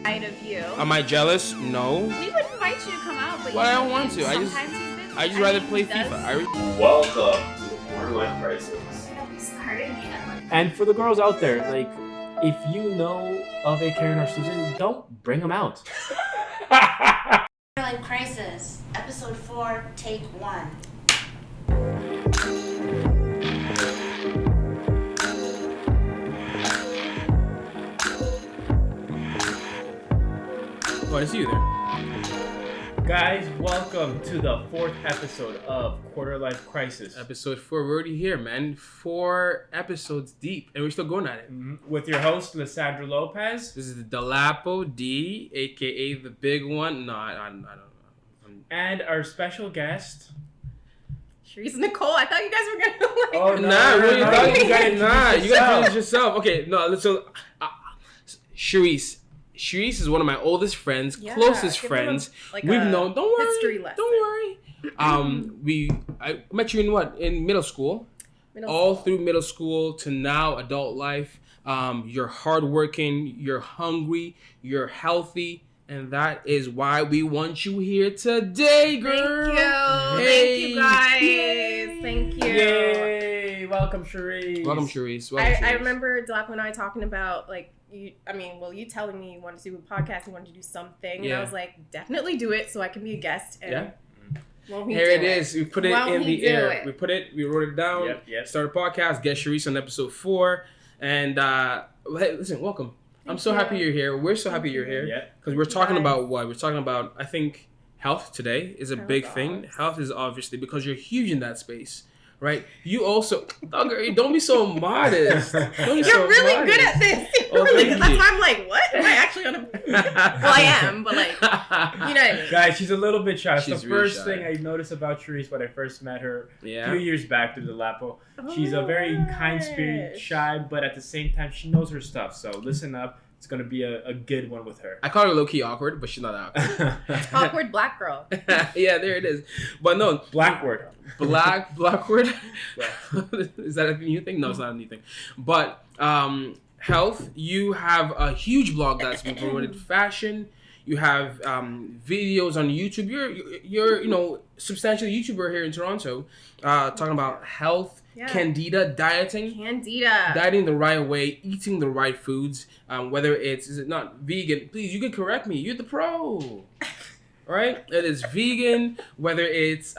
Side of you. Am I jealous? No. We would invite you to come out, but I don't want to. I just rather play FIFA. Welcome to Borderline Crisis. And for the girls out there, like, if you know of a Karen or Susan, don't bring them out. Borderline Crisis, Episode 4, Take 1. Oh, I see you there. Guys, welcome to the 4th episode of Quarter Life Crisis. Episode 4, we're already here, man. 4 episodes deep, and we're still going at it. With your host, Lissandra Lopez. This is the Dolapo D, aka the big one. No, I don't know. And our special guest. Sherese and Nicole. I thought you guys were gonna like. Oh, You gotta introduce yourself. Okay, no, so Sherese is one of my oldest friends, closest friends. We've known. Don't worry. History lesson. Don't worry. I met you in middle school. Through middle school to now adult life. You're hardworking. You're hungry. You're healthy. And that is why we want you here today, girl. Thank you guys. Yay. Thank you. Yay! Welcome, Sherese. I remember Dolapo and I talking about you telling me you wanted to do a podcast, you wanted to do something, and I was like, definitely do it so I can be a guest. And here it is. We put it in the air. It? We wrote it down. Yep. Started a podcast. Get Sherese on episode 4. And hey, listen, welcome. I'm so happy you're here. We're so happy you're here. Yeah. Because we're talking about what? We're talking about, I think, health today is a big thing. Health is obviously, because you're huge in that space, right? You also, don't be so modest. You're really good at this. That's why I'm like, what? Am I actually on a... Well, I am, but you know what I mean. Guys, she's a little bit shy. It's the really first shy. thing I noticed about Sherese when I first met her a Yeah. few years back through the Lapo. She's a very kind spirit, shy, but at the same time, she knows her stuff. So listen up. It's going to be a good one with her. I call her low-key awkward, but she's not awkward. Awkward black girl. Yeah, there it is. But no. Blackward. Blackward? Is that a new thing? No, it's not a new thing. But health, you have a huge blog that's been promoted. Fashion, you have videos on YouTube. You're substantial YouTuber here in Toronto, talking about health. Yeah. Candida, dieting the right way, eating the right foods, whether is it not vegan, please, you can correct me, you're the pro, right? It is vegan, whether it's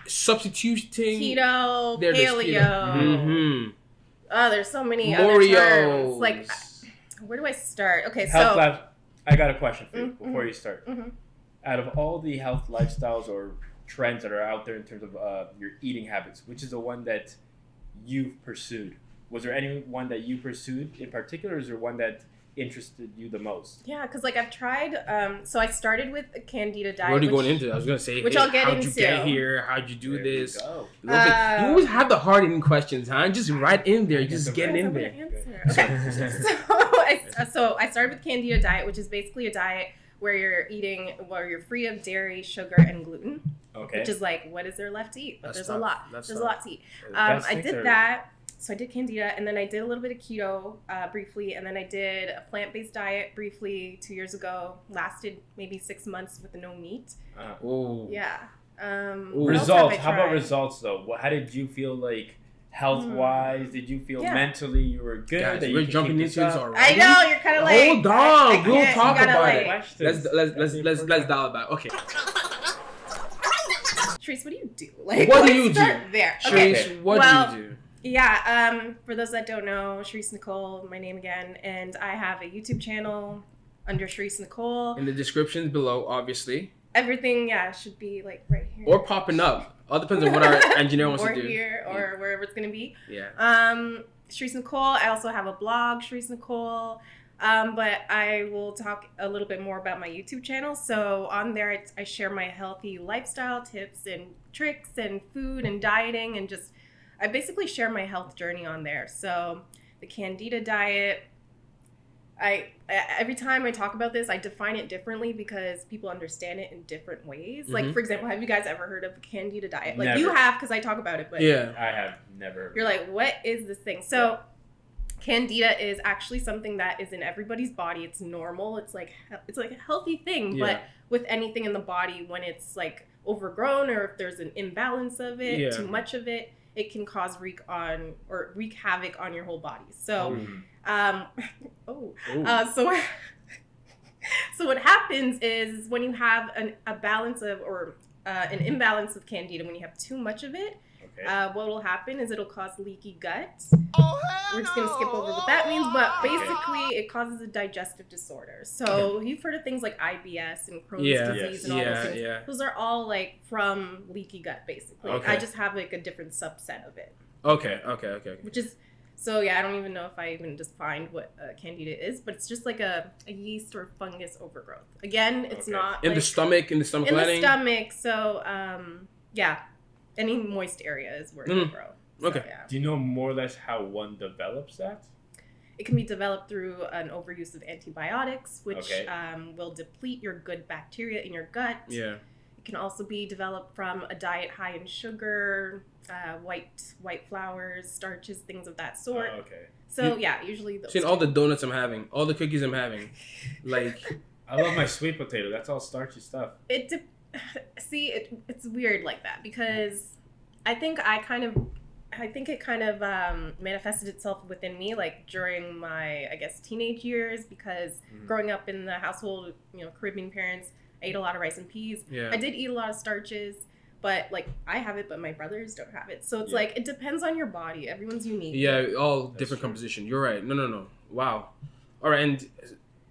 substituting keto, paleo. Mm-hmm. Oh, there's so many Oreos. other terms. Where do I start? Okay, Health so Labs, I got a question for you before you start. Mm-hmm. Out of all the health lifestyles or trends that are out there in terms of your eating habits, which is the one that you've pursued? Was there any one that you pursued in particular, or is there one that interested you the most? Yeah, because I've tried. So I started with a Candida diet. What are you going into? I was gonna say, which I'll get how'd into. you get here? How'd you do There this? you go. You always have the hard-hitting questions, huh? Just right in there, just get in there. Okay. So I started with Candida diet, which is basically a diet where you're free of dairy, sugar, and gluten. Okay. Which is what is there left to eat? But there's a lot. There's a lot to eat. The best I things did are- that. So I did Candida, and then I did a little bit of keto briefly, and then I did a plant-based diet briefly 2 years ago. Lasted maybe 6 months with no meat. Oh. Yeah. Results. How about results though? How did you feel health-wise? Did you feel mentally you were good? Guys, that we're you could jumping keep into this this up? already. I know you're kind of Hold on, we'll talk about it. Questions. Let's dial it back. Okay. Sherese, what do you do? What do you do? There. Okay. Sherese, what do you do? Yeah, for those that don't know, Sherese Nicole, my name again, and I have a YouTube channel under Sherese Nicole. In the descriptions below, obviously. Everything, should be right here. Or popping up. All depends on what our engineer wants to do. Or here, or wherever it's gonna be. Yeah. Sherese Nicole. I also have a blog, Sherese Nicole. But I will talk a little bit more about my YouTube channel. So on there, I share my healthy lifestyle tips and tricks and food and dieting, and I basically share my health journey on there. So the Candida diet, every time I talk about this, I define it differently because people understand it in different ways. Mm-hmm. For example, have you guys ever heard of the Candida diet? Never. You have, because I talk about it, but yeah, I have never. You're like, what is this thing? So Candida is actually something that is in everybody's body. It's normal. It's like a healthy thing. Yeah. But with anything in the body, when it's like overgrown or if there's an imbalance of it, Yeah. too much of it, it can cause wreak havoc on your whole body. So, so what happens is when you have a balance of or an imbalance of Candida, when you have too much of it, what will happen is it'll cause leaky gut. We're just going to skip over what that means, but basically it causes a digestive disorder. So you've heard of things like IBS and Crohn's disease and all those things. Yeah. Those are all like from leaky gut, basically. Okay. I just have like a different subset of it. Okay. Which is, so yeah, I don't even know if I even defined what Candida is, but it's just like a yeast or fungus overgrowth. Again, it's not in like, the stomach in lining? the stomach. So yeah, any moist area is where it will grow. So, Okay. Yeah. Do you know more or less how one develops that? It can be developed through an overuse of antibiotics, which Okay. will deplete your good bacteria in your gut. Yeah. It can also be developed from a diet high in sugar, white flours, starches, things of that sort. Okay. So yeah, usually those. Seeing all the donuts I'm having, all the cookies I'm having, like I love my sweet potato. That's all starchy stuff. It's weird like that because I think it kind of manifested itself within me like during my, I guess, teenage years because growing up in the household, Caribbean parents, I ate a lot of rice and peas. Yeah. I did eat a lot of starches, but like I have it, but my brothers don't have it. So it's like, it depends on your body. Everyone's unique. yeah, all different composition. You're right. No. Wow. All right, and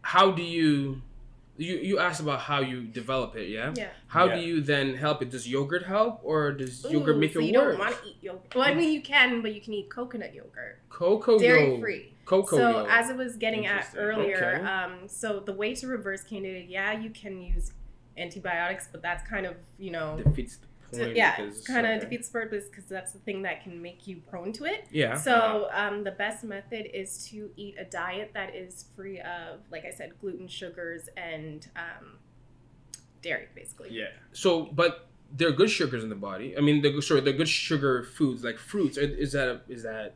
how do you asked about how you develop it, yeah? Yeah. How do you then help it? Does yogurt help or does yogurt make so it you worse? don't want to eat yogurt. Well, I mean, you can, but you can eat coconut yogurt. Cocoa Dairy free. Cocoa So yogurt. as I was getting at Interesting. earlier, so the way to reverse Candida, you can use antibiotics, but that's kind of, defeats the point. it kind of defeats the purpose because that's the thing that can make you prone to it. Yeah. So the best method is to eat a diet that is free of, like I said, gluten, sugars, and dairy, basically. Yeah. So, but there are good sugars in the body. I mean, they're good sugar foods like fruits. Is that?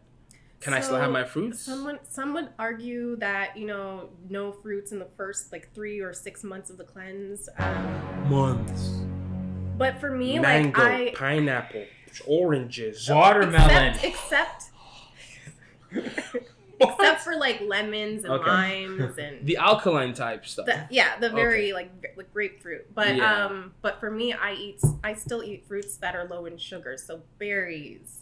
Can I still have my fruits? Some would argue that no fruits in the first like 3 or 6 months of the cleanse. Months. But for me, Mango, pineapple, oranges, Watermelon. except for like lemons and Okay. limes and the alkaline type stuff. the very like grapefruit. But Yeah. but for me, I still eat fruits that are low in sugar. So berries,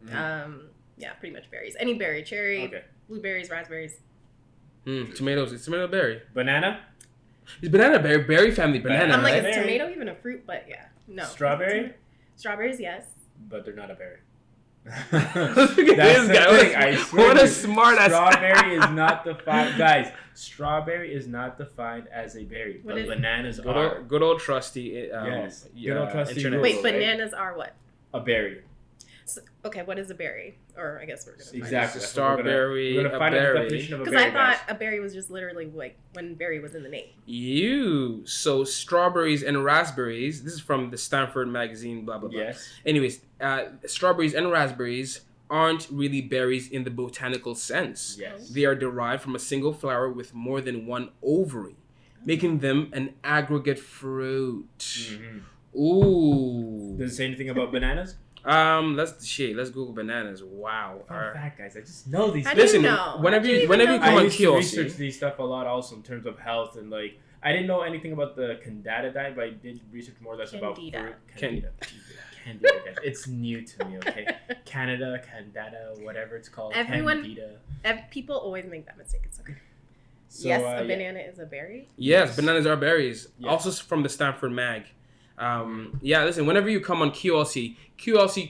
yeah, pretty much berries. Any berry, cherry, blueberries, raspberries. Tomatoes. It's tomato berry. Banana? It's banana berry family banana. I'm like, right? is tomato even a fruit? But yeah, no. Strawberry? Strawberries, yes. But they're not a berry. Look at this guy. What a smart ass. Strawberry is not defined. Guys, strawberry is not defined as a berry, What but is- bananas are. Good old trusty. Yes. Good old trusty internet. Google. Wait, right? bananas are what? A berry. So, okay, what is a berry? Or I guess we're gonna Exactly. It's a strawberry, We're gonna a find berry. the definition of a Because berry. I thought guys. a berry was just literally like when berry was in the name. So strawberries and raspberries. This is from the Stanford magazine. Blah blah blah. Yes. Anyways, strawberries and raspberries aren't really berries in the botanical sense. Yes. They are derived from a single flower with more than one ovary, making them an aggregate fruit. Mm-hmm. Ooh. Does it say anything about bananas? Let's Google bananas. Wow. Fun fact, guys. I just know these. How do Listen, you know? whenever How do you even know come that? on I used to QLC. research these stuff a lot also in terms of health and like I didn't know anything about the Candida diet, but I did research more or less about Candida. fruit. Candida, guys. It's new to me, okay? Canada, Candida, whatever it's called. Everyone- Candida. People always make that mistake. It's okay. So, Yes, yeah. a banana is a berry. Yes, bananas are berries. Yes. Also from the Stanford mag. Listen, whenever you come on QLC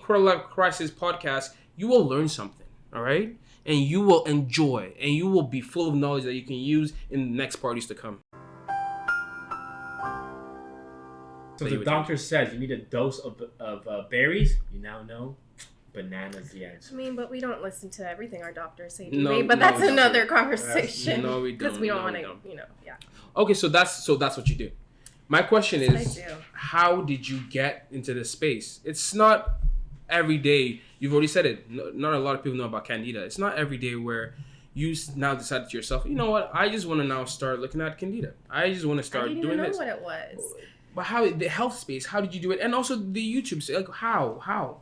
Quarter Life Crisis podcast, you will learn something, all right? And you will enjoy, and you will be full of knowledge that you can use in the next parties to come. So the doctor says you need a dose of berries. You now know bananas the answer. I mean, but we don't listen to everything our doctors say, do No, we? But no, that's we don't. another conversation. No, we Because don't. we don't No, want we to, don't. yeah. Okay, so that's what you do. My question That's is, what I do. how did you get into this space? It's not every day. You've already said it. Not a lot of people know about candida. It's not every day where you now decide to yourself, you know what? I just want to now start looking at candida. I just want to start doing this. I didn't even know what it was. But how the health space? How did you do it? And also the YouTube space. Like how?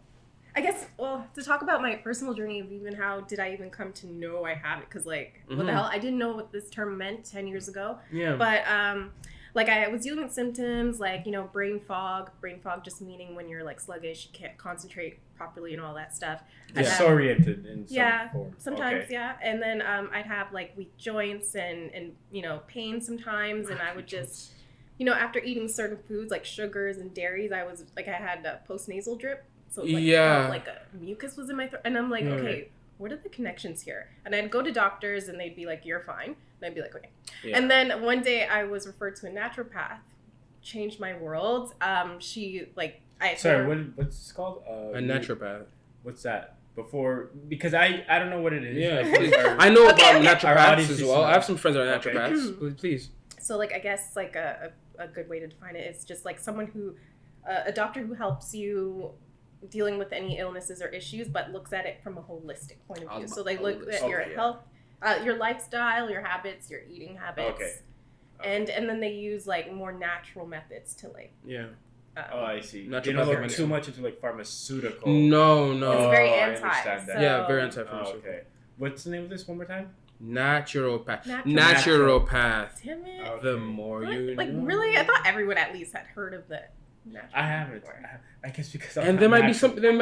I guess, well, to talk about my personal journey of even how did I even come to know I have it? Because, like, what the hell? I didn't know what this term meant 10 years ago. Yeah. But, like, I was dealing with symptoms like, brain fog just meaning when you're, like, sluggish, you can't concentrate properly and all that stuff. Disoriented in some form. Sometimes, yeah. And then I'd have, like, weak joints and pain sometimes, and I would just, after eating certain foods like sugars and dairies, I was, like, I had a postnasal drip. So it felt like a mucus was in my throat. And I'm like, okay, what are the connections here? And I'd go to doctors and they'd be like, you're fine. And I'd be like, okay. Yeah. And then one day I was referred to a naturopath. Changed my world. What's this called? A naturopath. What's that? Because I don't know what it is. Yeah, I know about naturopaths as well. I have some friends that are naturopaths. Please. So, like, I guess, like, a good way to define it is just, like, someone who, a doctor who helps you dealing with any illnesses or issues, but looks at it from a holistic point of view. So they look at your health, your lifestyle, your habits, your eating habits. Okay. And then they use, like, more natural methods to, like... Yeah. I see. They don't look too much into, like, pharmaceutical. No. It's very anti. I understand that. Yeah, very anti-pharmaceutical. Okay. What's the name of this one more time? Naturopath. Damn it. Okay. The more you know. Like, really? I thought everyone at least had heard of the natural. I haven't. I guess because I'm and there might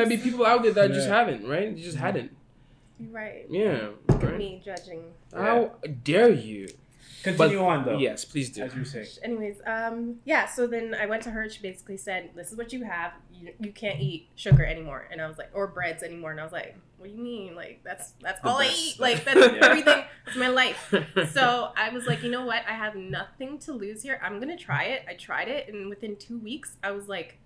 be people out there that just haven't, right? You just hadn't. You're right. Yeah. Look at me judging. How dare you? Continue on, though. Yes, please do. As you say. Anyways, so then I went to her. She basically said, this is what you have. You can't eat sugar anymore. And I was like, or breads anymore. And I was like, what do you mean? Like, that's all I eat. Like, that's everything. That's my life. So I was like, you know what? I have nothing to lose here. I'm going to try it. I tried it. And within 2 weeks, I was like,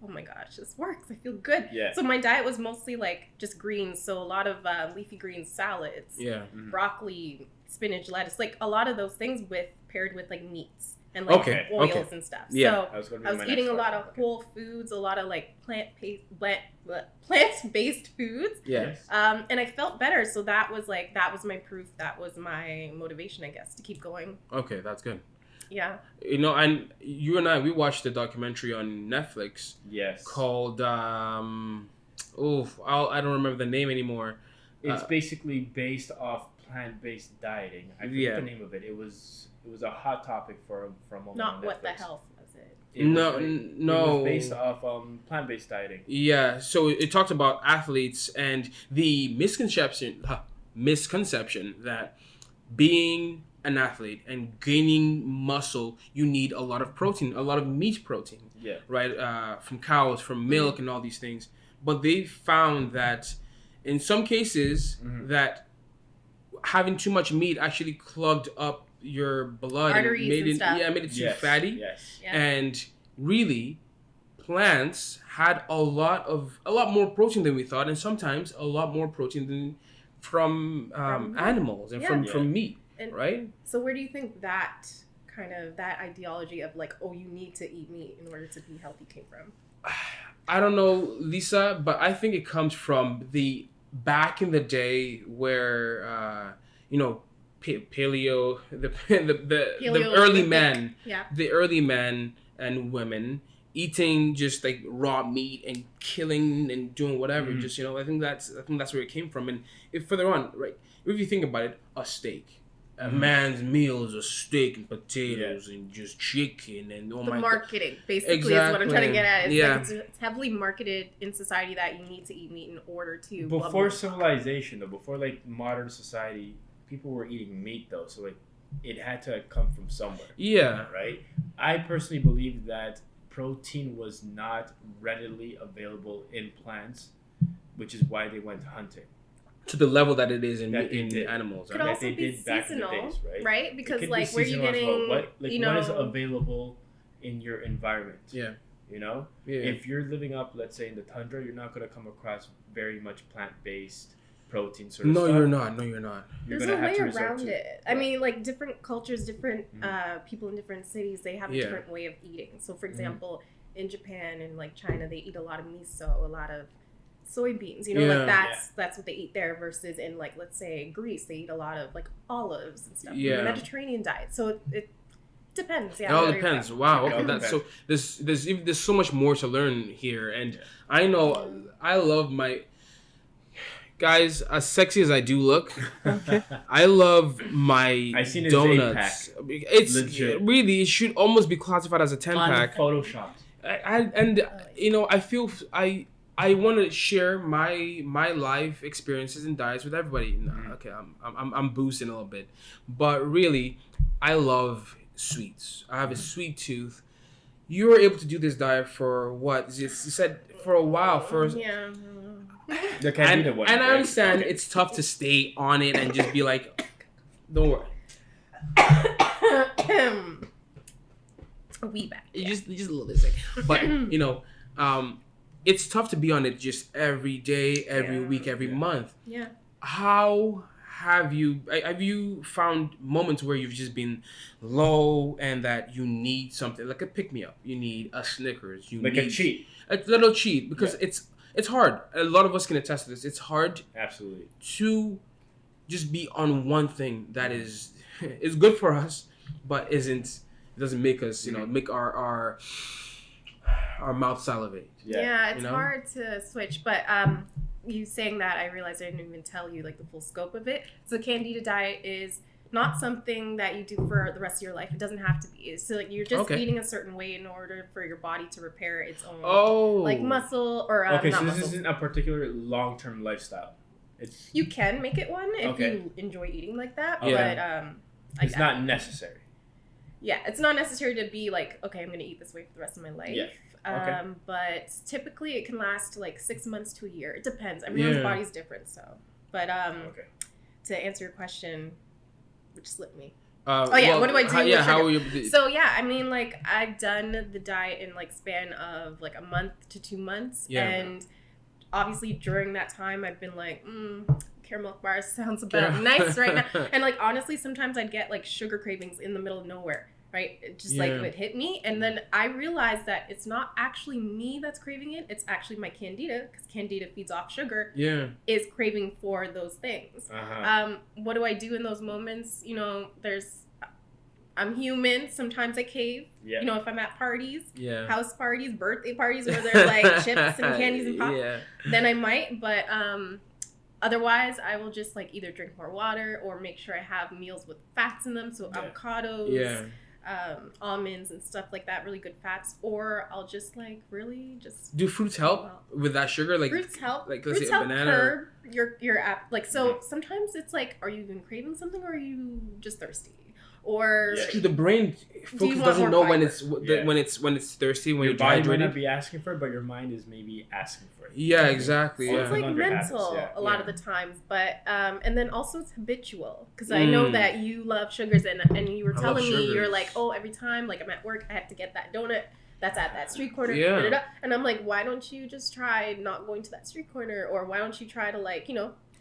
oh my gosh, this works. I feel good. Yeah. So my diet was mostly like just greens. So a lot of leafy green salads. Yeah. Broccoli, spinach, lettuce, like a lot of those things paired with like meats and like oils and stuff. Yeah. So I was eating a lot of whole foods, a lot of like plant-based foods. Yes. And I felt better. So that was my proof. That was my motivation, I guess, to keep going. Okay, that's good. Yeah. And you and I, we watched a documentary on Netflix. Yes. Called I don't remember the name anymore. It's basically based off plant-based dieting. I forget the name of it. It was a hot topic for a moment. Not What the Health was it? No. It was based off plant-based dieting. Yeah. So it talked about athletes and the misconception that being an athlete and gaining muscle, you need a lot of protein, a lot of meat protein. Yeah. Right. From cows, from milk, and all these things. But they found that in some cases that having too much meat actually clogged up your blood arteries and made and stuff. Made it too fatty. Yes. Yeah. And really, plants had a lot more protein than we thought, and sometimes a lot more protein than from animals and from meat. And right? So where do you think that ideology of like, oh, you need to eat meat in order to be healthy came from? I don't know, Lisa, but I think it comes from the back in the day where paleo, the early men, the early men and women eating just like raw meat and killing and doing whatever. Just I think that's where it came from. And if further on, right, if you think about it, a steak. A man's meal is a steak and potatoes and just chicken and the marketing basically is what I'm trying to get at. It's heavily marketed in society that you need to eat meat in order to. Before civilization, though, before like modern society, people were eating meat though, so like it had to come from somewhere. Yeah. Right. I personally believe that protein was not readily available in plants, which is why they went hunting. To the level that it is in animals. Could also be seasonal, right? Because like where you getting, what is available in your environment. Yeah. If you're living up, let's say in the tundra, you're not going to come across very much plant-based protein sort of stuff. No, you're not. There's a way around it. I mean, like different cultures, different people in different cities, they have a different way of eating. So for example, in Japan and like China, they eat a lot of miso, a lot of soybeans. Like that's what they eat there versus in like, let's say, Greece, they eat a lot of like olives and stuff. Yeah. Mediterranean diet. So it depends. Yeah. It all depends. Wow. Okay. That's so. There's so much more to learn here, and I know I love my guys. As sexy as I do look, I love my donuts. It's legit. Really, it should almost be classified as a 10-pack. Photoshopped. I feel I want to share my life experiences and diets with everybody. Okay, I'm boosting a little bit, but really, I love sweets. I have a sweet tooth. You were able to do this diet for what? You said for a while. Yeah. The Candida one. And I understand it's tough to stay on it and just be like, don't worry. A wee back. Just a little bit sick. But it's tough to be on it just every day, every week, every month. Yeah. How have you found moments where you've just been low and that you need something like a pick me up? You need a Snickers. You need a cheat. A little cheat because it's hard. A lot of us can attest to this. It's hard. Absolutely. To just be on one thing that is good for us, but it doesn't make us make our mouth salivate. Yeah, it's hard to switch, but you saying that, I realized I didn't even tell you like the full scope of it. So Candida diet is not something that you do for the rest of your life. It doesn't have to be. So like you're just eating a certain way in order for your body to repair its own like muscle or okay. Not So this muscle. isn't a particular long-term lifestyle. You can make it one if you enjoy eating like that, but it's not necessary. Yeah, it's not necessary to be like, okay, I'm going to eat this way for the rest of my life. Yeah. But typically it can last like 6 months to a year. It depends. Everyone's body's different, so. But to answer your question, which slipped me. What do I do? How are you? So I mean, like I've done the diet in like span of like a month to 2 months, and obviously during that time I've been like, caramel milk bars sounds about nice right now, and like honestly, sometimes I'd get like sugar cravings in the middle of nowhere. Right? It just like would hit me. And then I realized that it's not actually me that's craving it. It's actually my Candida, because Candida feeds off sugar, is craving for those things. What do I do in those moments? I'm human. Sometimes I cave. Yeah. If I'm at parties, house parties, birthday parties where there's like chips and candies and pop, then I might. But otherwise, I will just like either drink more water or make sure I have meals with fats in them. So avocados, almonds and stuff like that, really good fats. Or I'll just like really just. Do fruits help with that sugar? Like fruits help. Like fruits help curb your app. Like so, sometimes it's like, are you even craving something, or are you just thirsty? Or the brain doesn't know when it's thirsty, when your you're body dehydrated. might not be asking for it, but your mind is maybe asking for it. Yeah, exactly. So it's like mental a lot of the times, but and then also it's habitual, because I know that you love sugars, and you were telling me you're like, oh, every time like I'm at work I have to get that donut that's at that street corner, and I'm like, why don't you just try not going to that street corner, or why don't you try to like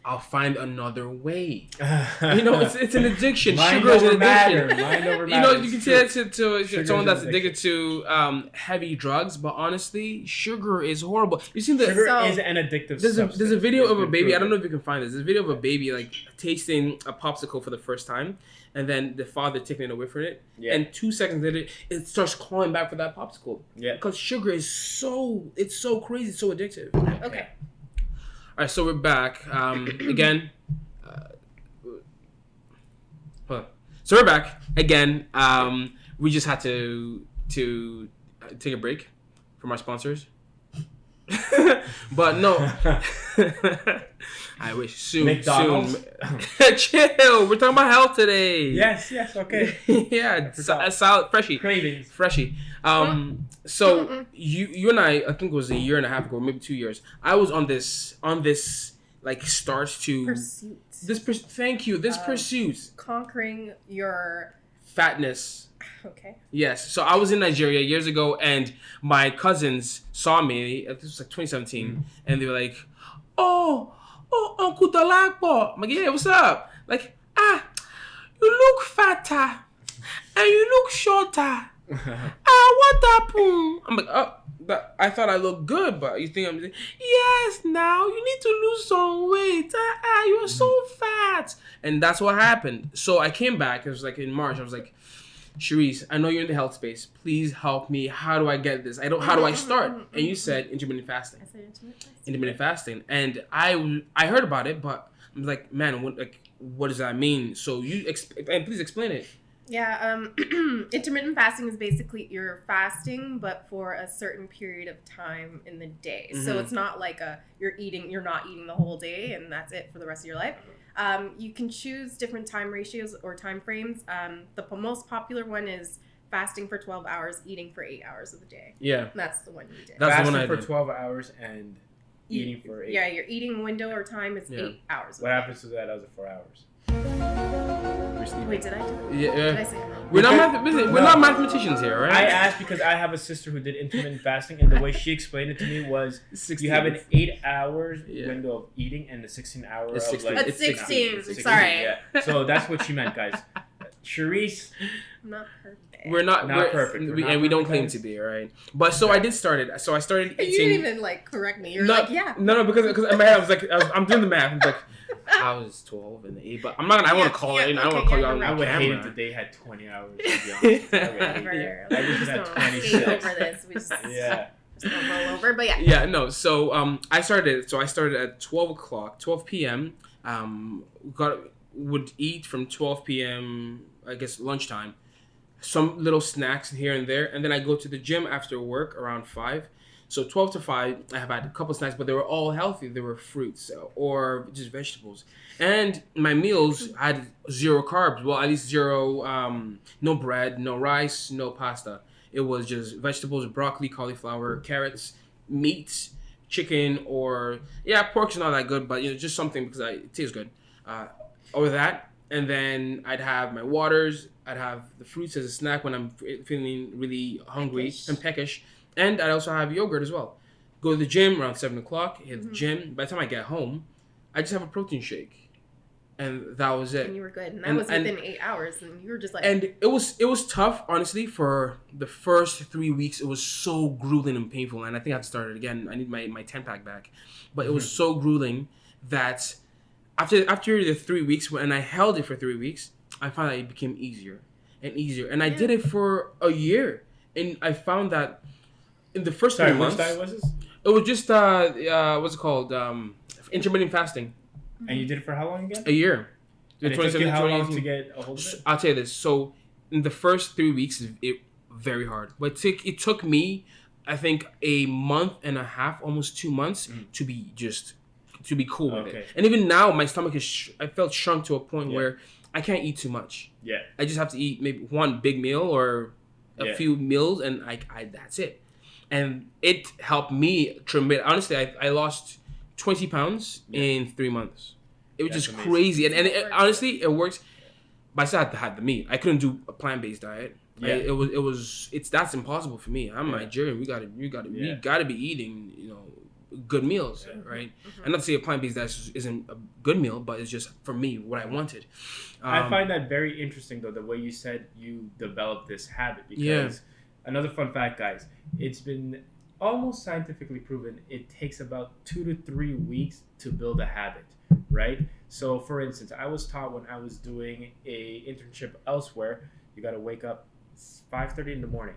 I'll find another way. It's an addiction. Mind Sugar is an addiction. addiction. Mind over matter. You can say that to someone that's addicted to heavy drugs, but honestly, sugar is horrible. You seen the sugar is an addictive substance. There's a video of a baby. I don't know if you can find this. There's a video of a baby like tasting a popsicle for the first time, and then the father taking it away from it, and 2 seconds later, it starts calling back for that popsicle. Yeah, because sugar is so crazy, so addictive. Okay. All right, so we're back again. So we're back again. We just had to take a break from our sponsors, but no. I wish soon. McDonald's. Chill. We're talking about health today. Yes. Okay. Yeah, salad, cravings, freshy. So you and I think it was a year and a half ago, maybe 2 years. I was on this like start to pursuit. Thank you. This pursuit, conquering your fatness. Okay. Yes. So I was in Nigeria years ago, and my cousins saw me. This was like 2017, and they were like, "Oh, Uncle Dolapo." I'm like, "Yeah, what's up?" Like, you look fatter, and you look shorter. What happened? I'm like, oh, I thought I looked good, but you think I'm saying, yes, now you need to lose some weight. You are so fat. And that's what happened. So I came back. It was like in March. I was like, Sherese, I know you're in the health space. Please help me. How do I get this? How do I start? And you said intermittent fasting. I said intermittent fasting. Intermittent fasting. And I heard about it, but I'm like, man, what does that mean? So and please explain it. Yeah, intermittent fasting is basically you're fasting, but for a certain period of time in the day. Mm-hmm. So it's not like you're not eating the whole day and that's it for the rest of your life. You can choose different time ratios or time frames. The most popular one is fasting for 12 hours, eating for 8 hours of the day. Yeah. That's the one you did. That's fasting the one I for did. 12 hours and eating for 8. Yeah, your eating window or time is 8 hours. What happens to that other 4 hours? Wait, did I do it? Yeah. Did I say it wrong? We're not mathematicians here, right? I asked because I have a sister who did intermittent fasting, and the way she explained it to me was 16. you have an 8 hours Yeah. window of eating and the 16 hour It's of 16. like It's 16. Sorry. Yeah. So that's what she meant, guys. Therese, I'm not perfect. We're not perfect. We're not and we don't perfect, claim guys. to be, right? But so I did start it. So I started You eating. didn't even like correct me. You're No, like, yeah. No, because in my head I was like, I'm doing the math. I'm like, I was 12 and 8, but I'm not. I want to call it. I don't want to call you out you're I on would hate camera. if the day had 20 hours. To be honest, I would hate it. Whatever. I Like, we wish it just had don't 26. skate over this. We just, Yeah. just don't roll over. But yeah. Yeah, no. So I started. So I started at 12 p.m. Would eat from 12 p.m. I guess lunchtime. Some little snacks here and there, and then I go to the gym after work around 5. So 12 to 5, I have had a couple snacks, but they were all healthy. They were fruits or just vegetables. And my meals had 0 carbs. Well, at least 0, no bread, no rice, no pasta. It was just vegetables, broccoli, cauliflower, carrots, meats, chicken, or, pork's not that good, but just something because it tastes good. Or that. And then I'd have my waters. I'd have the fruits as a snack when I'm feeling really hungry and peckish. And I'd also have yogurt as well. Go to the gym around 7 o'clock, hit the gym. By the time I get home, I just have a protein shake. And that was it. And you were good. And that was within 8 hours. And you were just like... And it was tough, honestly, for the first 3 weeks. It was so grueling and painful. And I think I have to start it again. I need my 10-pack back. But it was so grueling that after the 3 weeks, when I held it for 3 weeks, I found that it became easier and easier. And I did it for a year. And I found that in the first 3 months... Which diet was this? It was just, what's it called? Intermittent fasting. And you did it for how long again? A year. And it took you how long 2018. to get a hold of it? I'll tell you this. So in the first 3 weeks, it very hard. But it took me, I think, a month and a half, almost 2 months, to be cool with it. And even now, my stomach is I felt shrunk to a point where I can't eat too much. Yeah. I just have to eat maybe one big meal or a few meals, and I that's it. And it helped me tremendously. Honestly, I lost 20 pounds in 3 months. It was just amazing. crazy. And honestly, it works. But I still had to have the meat. I couldn't do a plant-based diet. Yeah. That's impossible for me. I'm Nigerian. We gotta be eating, good meals, right? And not to say a plant-based diet isn't a good meal, but it's just for me what I wanted. I find that very interesting, though, the way you said you developed this habit. Because another fun fact, guys, it's been almost scientifically proven it takes about 2 to 3 weeks to build a habit, right? So, for instance, I was taught when I was doing a internship elsewhere, you got to wake up 5:30 in the morning.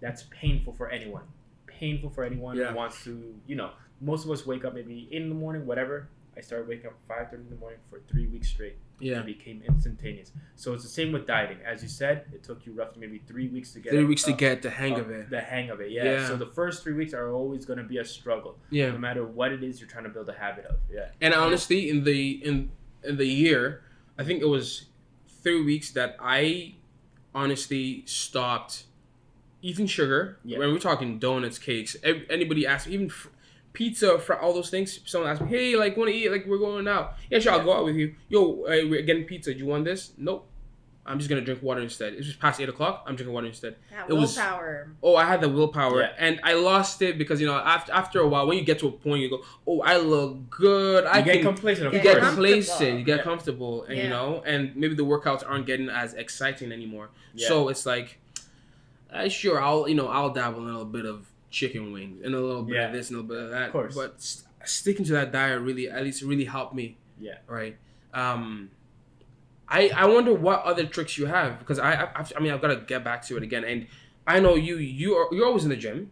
That's painful for anyone. Painful for anyone who wants to, most of us wake up maybe 8 in the morning, whatever. I started waking up 5:30 in the morning for 3 weeks straight. Yeah. It became instantaneous. So it's the same with dieting. As you said, it took you roughly maybe 3 weeks to get 3 weeks to get the hang of it. The hang of it, yeah. So the first 3 weeks are always going to be a struggle. Yeah. No matter what it is you're trying to build a habit of. Yeah. And honestly, in the year, I think it was 3 weeks that I honestly stopped eating sugar. Yeah. When we're talking donuts, cakes, anybody asks, even pizza, all those things. Someone asks me, hey, like, want to eat? Like, we're going out. Yeah, sure, I'll go out with you. Yo, we're getting pizza. Do you want this? Nope. I'm just going to drink water instead. It's just past 8 o'clock. I'm drinking water instead. That willpower. I had the willpower. Yeah. And I lost it because, after a while, when you get to a point, you go, oh, I look good. You get complacent. You get complacent. You get comfortable. And, and maybe the workouts aren't getting as exciting anymore. Yeah. So it's like, sure, I'll dabble in a little bit of chicken wings and a little bit of this and a little bit of that. Of course. But sticking to that diet really helped me. Yeah. Right. I wonder what other tricks you have, because I've got to get back to it again. And I know you're always in the gym,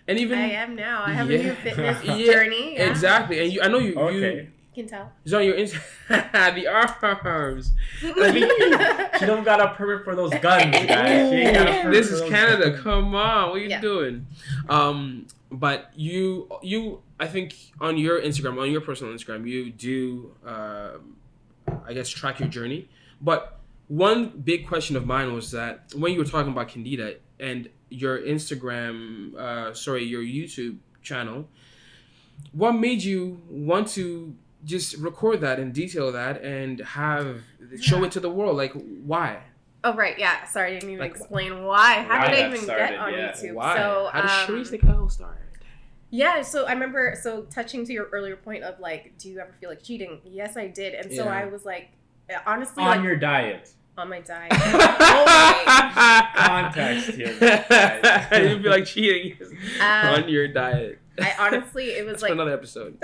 and even I am now. I have a Yeah. new fitness Yeah, journey. Yeah. exactly. And I know you. Okay. You can tell. It's on your the arms. She don't got a permit for those guns, guys. She ain't got a permit This for is those Canada. guns. Come on, what are you Yeah. doing? But you, I think on your Instagram, on your personal Instagram, you do, I guess, track your journey. But one big question of mine was that when you were talking about Candida and your Instagram, your YouTube channel, what made you want to just record that and detail that and show it to the world? Like, why? Oh, right. Yeah. Sorry, I didn't even Like, explain why. How why did I that even started, get on yeah. YouTube? Why? So, How did Sherese Nicole start? yeah, so I remember, touching to your earlier point of, like, do you ever feel like cheating? Yes, I did. And so Yeah. I was like, honestly, On like, your diet. on my diet. Oh, Context here, guys. I didn't feel like cheating Um, on your diet. I honestly, it was That's like, for another episode.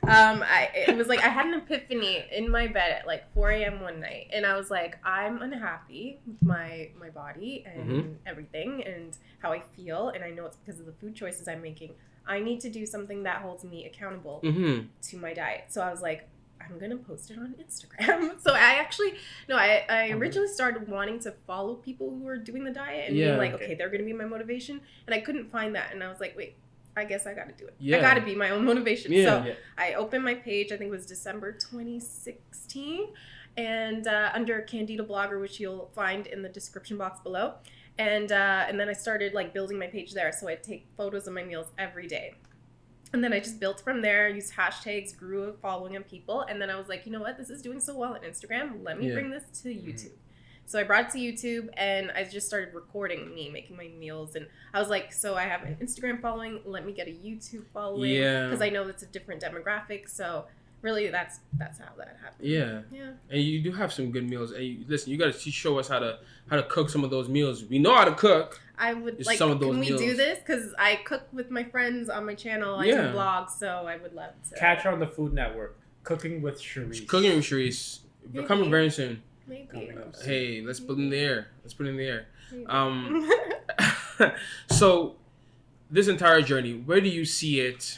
it was like I had an epiphany in my bed at like 4 a.m. one night, and I was like, I'm unhappy with my body and everything and how I feel, and I know it's because of the food choices I'm making. I need to do something that holds me accountable to my diet. So I was like, I'm gonna post it on Instagram. So I originally started wanting to follow people who were doing the diet and being like, okay, they're gonna be my motivation, and I couldn't find that, and I was like, wait, I guess I gotta do it. Yeah. I gotta be my own motivation. Yeah. So I opened my page, I think it was December 2016, and under Candida Blogger, which you'll find in the description box below. And then I started like building my page there. So I take photos of my meals every day. And then I just built from there, used hashtags, grew a following of people. And then I was like, you know what? This is doing so well on Instagram. Let me bring this to YouTube. So I brought it to YouTube, and I just started recording me making my meals. And I was like, so I have an Instagram following. Let me get a YouTube following. Yeah. Because I know it's a different demographic. So really, that's how that happened. Yeah. Yeah. And you do have some good meals. And you got to show us how to cook some of those meals. We know how to cook. I would Just like, some of those can we meals. do this? Because I cook with my friends on my channel. I do vlogs, so I would love to. Catch her on the Food Network. Cooking with Sherese. Cooking with Sherese. We're coming very soon. Maybe. Hey, let's put it in the air. Maybe. So this entire journey, where do you see it?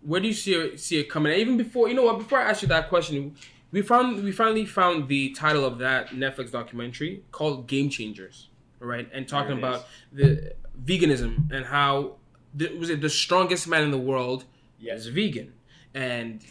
Where do you see it coming? And even before, before I ask you that question, we finally found the title of that Netflix documentary called Game Changers, right? And talking about the veganism and how the strongest man in the world is vegan, and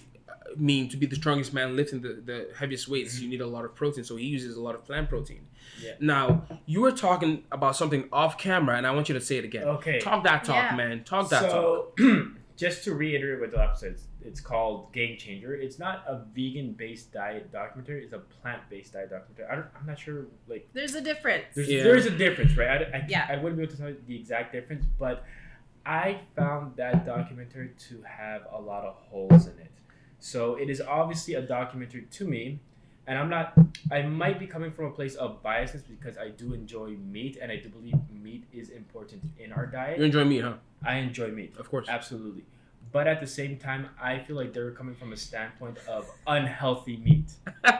to be the strongest man lifting the heaviest weights, you need a lot of protein. So he uses a lot of plant protein. Yeah. Now, you were talking about something off camera, and I want you to say it again. Okay. Talk that talk, man. Talk that talk. So, just to reiterate what Dolapo said, it's called Game Changer. It's not a vegan-based diet documentary. It's a plant-based diet documentary. I'm not sure, like... There's a difference. There's a difference, right? I wouldn't be able to tell you the exact difference, but I found that documentary to have a lot of holes in it. So it is obviously a documentary to me, and I might be coming from a place of biasness because I do enjoy meat, and I do believe meat is important in our diet. You enjoy meat, huh? I enjoy meat. Of course. Absolutely. But at the same time, I feel like they're coming from a standpoint of unhealthy meat.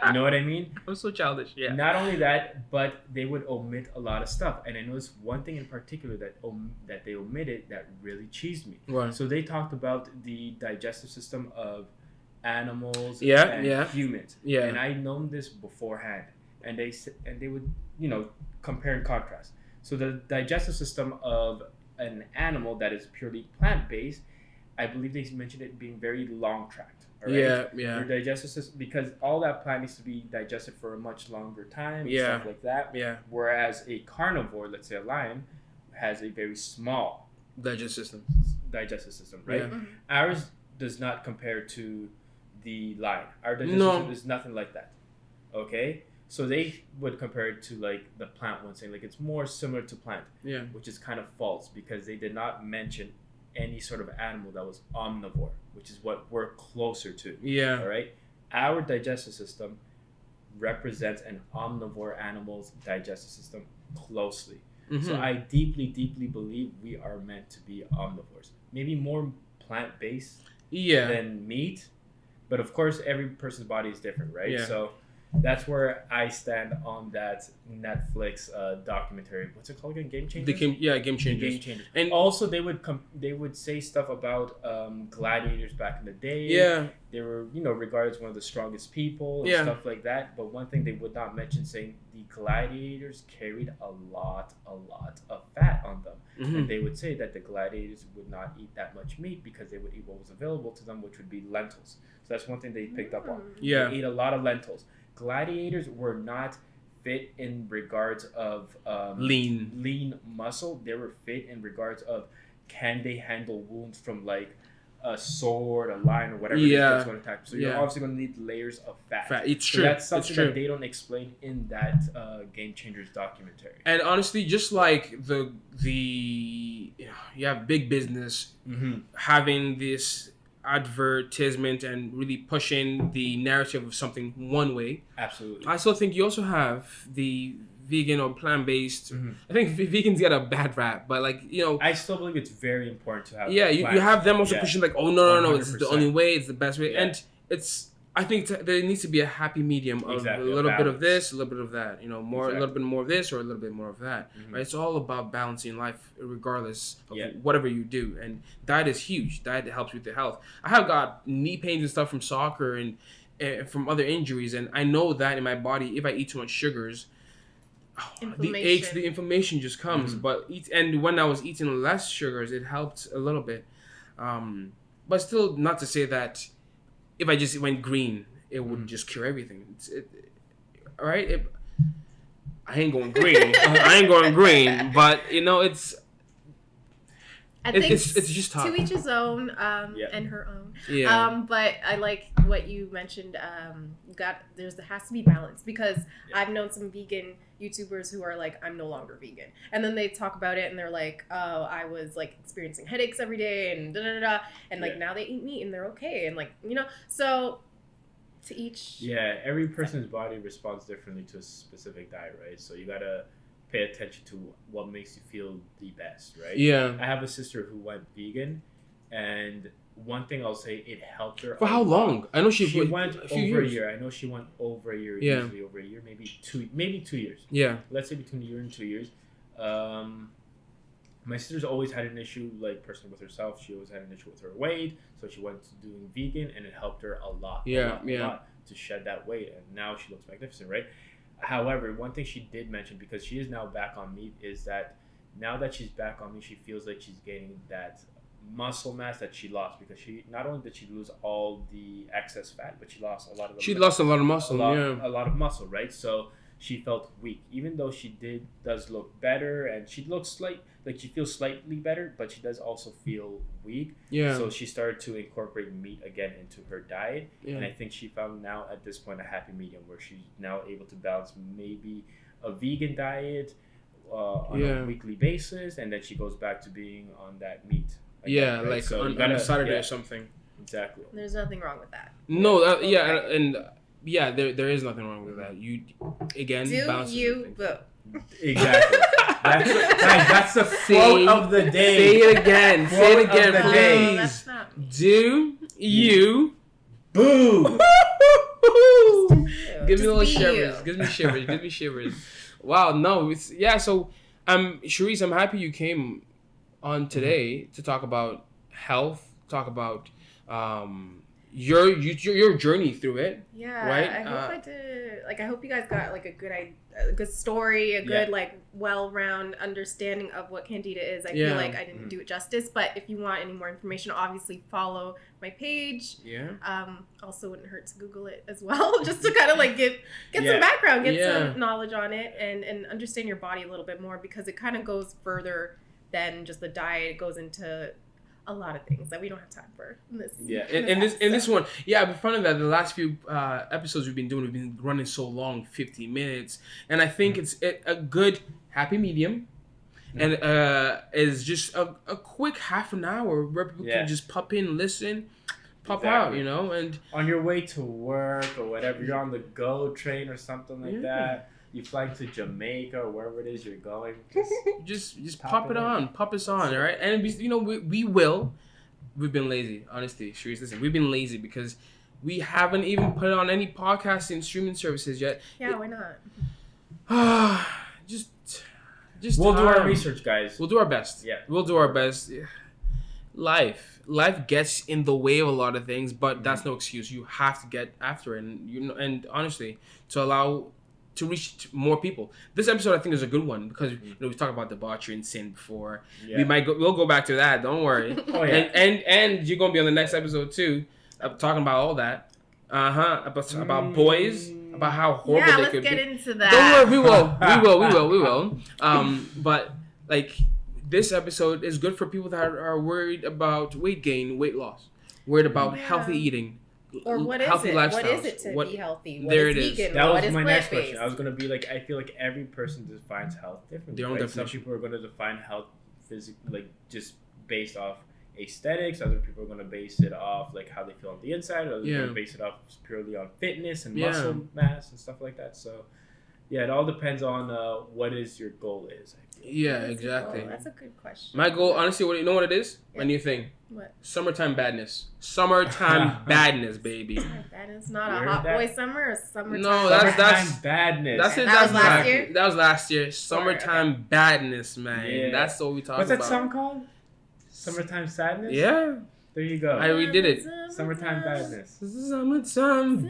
You know what I mean? I'm so childish, yeah. Not only that, but they would omit a lot of stuff. And I noticed one thing in particular that they omitted that really cheesed me. Right. So they talked about the digestive system of animals and humans. Yeah. And I known this beforehand. And they would, compare and contrast. So the digestive system of an animal that is purely plant-based, I believe they mentioned it being very long-tracked. Right? Yeah. Your digestive system, because all that plant needs to be digested for a much longer time and stuff like that. Yeah. Whereas a carnivore, let's say a lion, has a very small digestive system, right? Mm-hmm. Ours does not compare to the lion. Our digestive system is nothing like that. Okay? So they would compare it to like the plant one, saying like it's more similar to plant. Yeah. Which is kind of false because they did not mention any sort of animal that was omnivore, which is what we're closer to. Yeah. All right. Our digestive system represents an omnivore animal's digestive system closely. So I deeply, deeply believe we are meant to be omnivores. Maybe more plant-based than meat. But of course, every person's body is different, right? Yeah. So that's where I stand on that Netflix documentary. What's it called again? Game Changers? Game Changers. Game Changers. And also, they would say stuff about gladiators back in the day. Yeah. They were, regarded as one of the strongest people and stuff like that. But one thing they would not mention, saying the gladiators carried a lot of fat on them. And they would say that the gladiators would not eat that much meat because they would eat what was available to them, which would be lentils. So that's one thing they picked up on. Yeah. They ate a lot of lentils. Gladiators were not fit in regards of lean muscle. They were fit in regards of can they handle wounds from like a sword, a lion, or whatever that's going to attack. So you're obviously going to need layers of fat. It's true. That's something that they don't explain in that Game Changers documentary. And honestly, just like the you have big business having this advertisement and really pushing the narrative of something one way. Absolutely. I still think you also have the vegan or plant-based. I think vegans get a bad rap, but I still believe it's very important to have. Yeah, you have them also pushing like, oh no, it's the only way, it's the best way, and I think there needs to be a happy medium of a little bit of this, a little bit of that. A little bit more of this or a little bit more of that. Right? It's all about balancing life, regardless of whatever you do. And diet is huge. Diet helps with the health. I have got knee pains and stuff from soccer and from other injuries, and I know that in my body, if I eat too much sugars, the aches, the inflammation just comes. But when I was eating less sugars, it helped a little bit. But still, not to say that if I just went green, it would just cure everything. All right? I ain't going green. But, it's... I think it's just tough. To each his own, and her own. Yeah. But I like what you mentioned. There has to be balance because I've known some vegan YouTubers who are like, I'm no longer vegan, and then they talk about it and they're like, oh, I was like experiencing headaches every day and and like now they eat meat and they're okay and so to each. Yeah, every person's body responds differently to a specific diet, right? So you gotta pay attention to what makes you feel the best, right? Yeah. I have a sister who went vegan, and one thing I'll say, it helped her. For how long? I know she went over a year. I know she went over a year. Yeah. Usually over a year, maybe 2 years. Yeah. Let's say between a year and 2 years. My sister's always had an issue, like personally with herself. She always had an issue with her weight, so she went to doing vegan, and it helped her a lot. A lot to shed that weight, and now she looks magnificent, right? However, one thing she did mention, because she is now back on meat, is that now that she's back on meat, she feels like she's gaining that muscle mass that she lost, because she not only did she lose all the excess fat, but she lost a lot of lost a lot of muscle. A lot of muscle, right? So she felt weak, even though she does look better, and she looks she feels slightly better, but she does also feel weak. Yeah. So she started to incorporate meat again into her diet, Yeah. and I think she found now at this point a happy medium where she's now able to balance maybe a vegan diet on a weekly basis, and then she goes back to being on that meat. Again, right? So on a Saturday or something. Exactly. There's nothing wrong with that. No, there is nothing wrong with that. You again, do you vote? Exactly. That's the quote of the day. Say it again. Say it again, No, please. that's not me. Do you boo? Give me a little Just be shivers. you. Give me shivers. Wow, no, so Sherese, I'm happy you came on today to talk about health, talk about your journey through it. Yeah, right? I hope I did. Like, I hope you guys got like a good story, a good like well-round understanding of what Candida is. I feel like I didn't do it justice, but if you want any more information, obviously follow my page. Yeah. Also, wouldn't hurt to Google it as well, just to kind of like get some background, get some knowledge on it, and understand your body a little bit more, because it kind of goes further than just the diet. It goes into a lot of things that we don't have time for in this. Yeah, in this one, but fun of that, the last few episodes we've been running so long, 50 minutes, and I think it's a good happy medium, and is just a quick half an hour where people can just pop in, listen, pop out, and on your way to work or whatever, you're on the GO train or something like that. you fly to Jamaica or wherever it is you're going. Just pop it on. Pop us on, all right? And, we will. We've been lazy, honestly. Sherese, listen, we've been lazy because we haven't even put it on any podcasting streaming services yet. Yeah, why not? Just we'll do our research, guys. We'll do our best. Yeah. We'll do our best. Life gets in the way of a lot of things, but that's no excuse. You have to get after it, and honestly, to reach more people. This episode I think is a good one because we've talked about debauchery and sin before. Yeah. We'll go back to that. Don't worry. Oh yeah. And you're gonna be on the next episode too, talking about all that. About boys. About how horrible they could be. Yeah, let's get into that. Don't worry, we will. But like this episode is good for people that are worried about weight gain, weight loss, worried about healthy eating, or what is healthy it? lifestyles. What is it to be healthy? What there is it is. vegan? That what was is my next plant-based? question. I was gonna be like, I feel like every person defines health differently. Their own definition. Some people are gonna define health just based off aesthetics. Other people are gonna base it off like how they feel on the inside. Others are gonna base it off purely on fitness and muscle mass and stuff like that. So yeah, it all depends on what is your goal is. Yeah, exactly. That's a good question. My goal, honestly, you know what it is? My new thing. What? Summertime badness. Summertime badness, baby. Badness, not a hot boy summer or summertime. No, that's badness. That's it. That was last year? That was last year. Summertime badness, man. Yeah. That's what we talking What's about. that song called? Summertime sadness. Yeah. There you go. We did it. Summertime badness. Summertime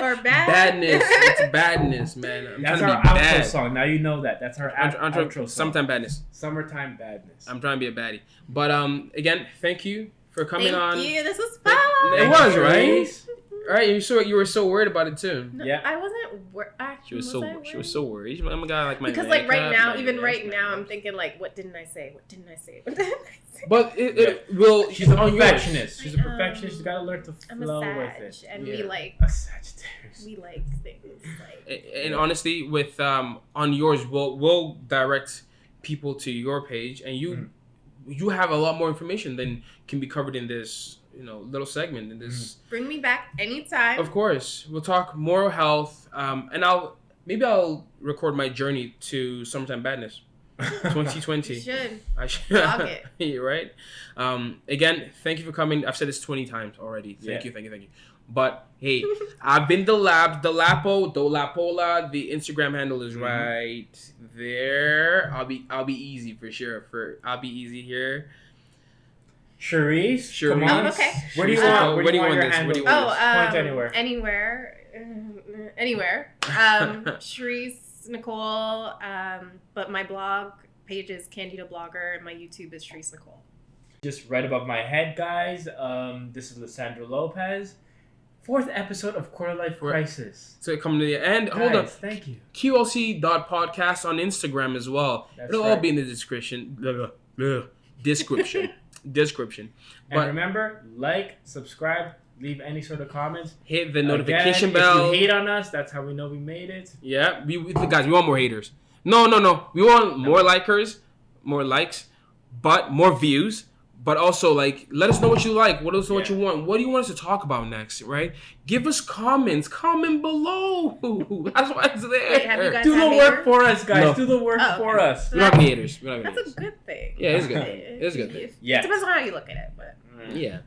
or badness. It's badness, man. That's our outro song. Now you know that. That's our outro song. Summertime badness. Summertime badness. I'm trying to be a baddie. But again, thank you for coming on. Thank you. This was fun. It was, right? Right, you were so worried about it too. No, yeah, I wasn't worried. She was so worried. I'm a guy like my because makeup, right now, I'm thinking like, what didn't I say? What didn't I say? But it will. She's a perfectionist. She's a perfectionist. She's got to learn to flow with it. And we like a Sagittarius. We like things like. And honestly, with on yours, we'll direct people to your page, and you have a lot more information than can be covered in this. Little segment in this. Bring me back anytime. Of course, we'll talk more health, and I'll record my journey to Summertime Badness, 2020. You should. I should. Log it. You're right. Again, thank you for coming. I've said this 20 times already. Thank you. But hey, I've been Dolapo, Dolapola. The Instagram handle is right there. I'll be easy for sure. I'll be easy here. Sherese, come on. on. Oh, okay. Where do you want? Where do you want your this? handle? Where do you want this? Point anywhere. Sherese Nicole. But my blog page is Candida Blogger, and my YouTube is Sherese Nicole. Just right above my head, guys. This is Dolapo Lopez. 4th episode of Quarter Life Crisis. So coming to the end. Hold on. Thank you. QLC.podcast on Instagram as well. It'll all be in the description. Description. And remember, like, subscribe, leave any sort of comments. Hit the notification bell. If you hate on us, that's how we know we made it. Yeah, guys, we want more haters. No. We want more likers, more likes, but more views. But also, let us know what you like. What else? What you want? What do you want us to talk about next? Right? Give us comments. Comment below. That's why it's there. Wait, have you guys do the work for us, guys. No. Do the work for us. We're not gonna haters. That's a good thing. Yeah, it's good. It's a good thing. Yeah. It depends on how you look at it, but. Yeah.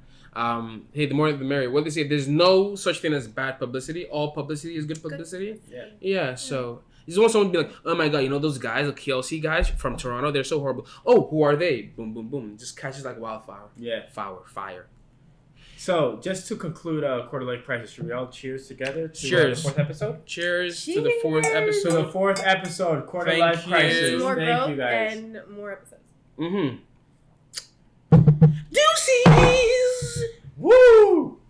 Hey, the more the merrier. What they say? There's no such thing as bad publicity. All publicity is good publicity. Yeah. So. You just want someone to be like, oh my god, those guys, the QLC guys from Toronto, they're so horrible. Oh, who are they? Boom, boom, boom. Just catches like wildfire. Yeah. Fire. So, just to conclude Quarter Life Crisis, should we all cheers together to the 4th episode? Cheers to the 4th episode. To the 4th episode, Quarter Life Crisis. More Thank growth you, guys. and more episodes. Deuces! Woo!